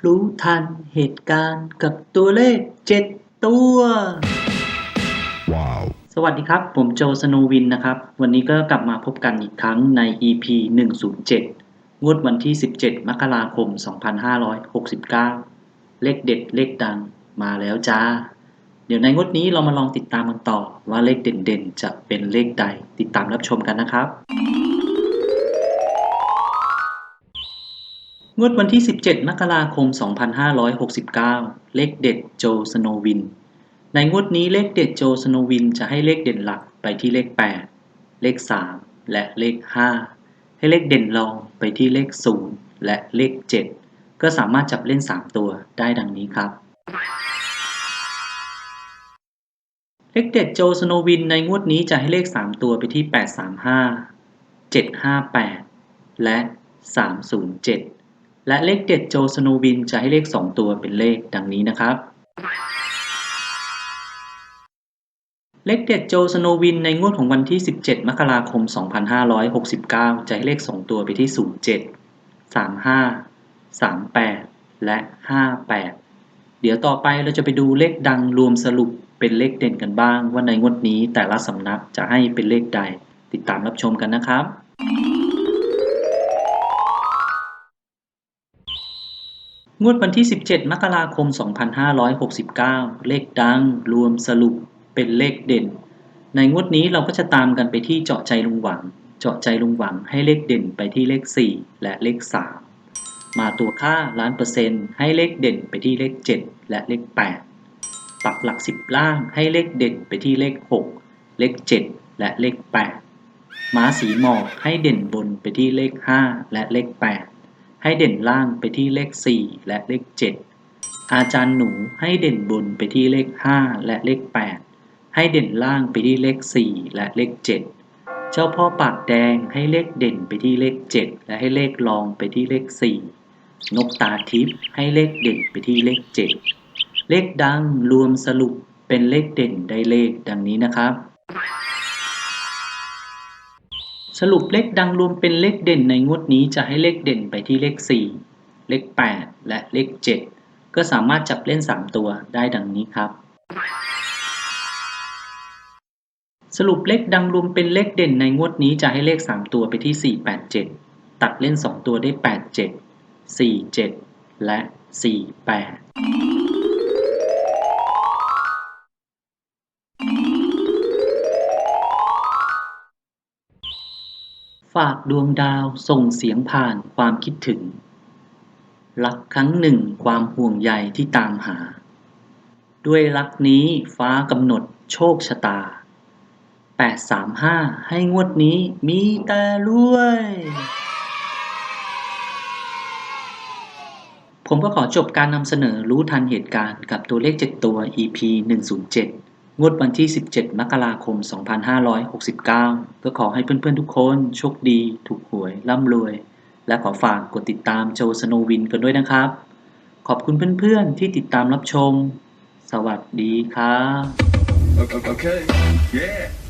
รู้ทันเหตุการณ์กับตัวเลข7ตัว ว้าว สวัสดีครับผมโจสโนวินนะครับวันนี้ก็กลับมาพบกันอีกครั้งใน EP 107งวดวันที่17มกราคม2569เลขเด็ดเลขดังมาแล้วจ้าเดี๋ยวในงวดนี้เรามาลองติดตามกันต่อว่าเลขเด่นๆจะเป็นเลขใดติดตามรับชมกันนะครับงวดวันที่17มกราคม2569เลขเด็ดโจสโนวินในงวดนี้เลขเด็ดโจสโนวินจะให้เลขเด่นหลักไปที่เลข8เลข3และเลข5ให้เลขเด่นรองไปที่เลข0และเลข7ก็สามารถจับเล่น3ตัวได้ดังนี้ครับเลขเด็ดโจสโนวินในงวดนี้จะให้เลข3ตัวไปที่835 758และ307และเลขเด็ดโจสโนวินจะให้เลข2ตัวเป็นเลขดังนี้นะครับเลขเด็ดโจสโนวินในงวดของวันที่17มกราคม2569จะให้เลข2ตัวไปที่07 35 38และ58เดี๋ยวต่อไปเราจะไปดูเลขดังรวมสรุปเป็นเลขเด่นกันบ้างว่าในงวดนี้แต่ละสำนักจะให้เป็นเลขใดติดตามรับชมกันนะครับงวดวันที่17มกราคม2569เลขดังรวมสรุปเป็นเลขเด่นในงวดนี้เราก็จะตามกันไปที่เจาะใจลุงหวังเจาะใจลุงหวังให้เลขเด่นไปที่เลข4และเลข3มาตัวค่าล้านเปอร์เซ็นต์ให้เลขเด่นไปที่เลข7และเลข8ปักหลัก10ล่างให้เลขเด่นไปที่เลข6เลข7และเลข8ม้าสีหมอกให้เด่นบนไปที่เลข5และเลข8ให้เด่นล่างไปที่เลข4และเลข7อาจารย์หนูให้เด่นบนไปที่เลข5และเลข8ให้เด่นล่างไปที่เลข4และเลข7เจ้าพ่อปากแดงให้เลขเด่นไปที่เลข7และให้เลขรองไปที่เลข4นกตาทิพย์ให้เลขเด่นไปที่เลข7เลขดังรวมสรุปเป็นเลขเด่นได้เลขดังนี้นะครับสรุปเลขดังรวมเป็นเลขเด่นในงวดนี้จะให้เลขเด่นไปที่เลข4เลข8และเลข7ก็สามารถจับเล่น3ตัวได้ดังนี้ครับสรุปเลขดังรวมเป็นเลขเด่นในงวดนี้จะให้เลข3ตัวไปที่487ตัดเล่น2ตัวได้87 47และ48ฝากดวงดาวส่งเสียงผ่านความคิดถึงรักครั้งหนึ่งความห่วงใยที่ตามหาด้วยรักนี้ฟ้ากำหนดโชคชะตา835ให้งวดนี้มีแต่รวยผมก็ขอจบการนำเสนอรู้ทันเหตุการณ์กับตัวเลข7ตัว EP 107งวดวันที่17มกราคม2569ก็ขอให้เพื่อนๆทุกคนโชคดีถูกหวยร่ำรวยและขอฝากกดติดตามโจสโนวินกันด้วยนะครับขอบคุณเพื่อนๆที่ติดตามรับชมสวัสดีครับOkay. Yeah.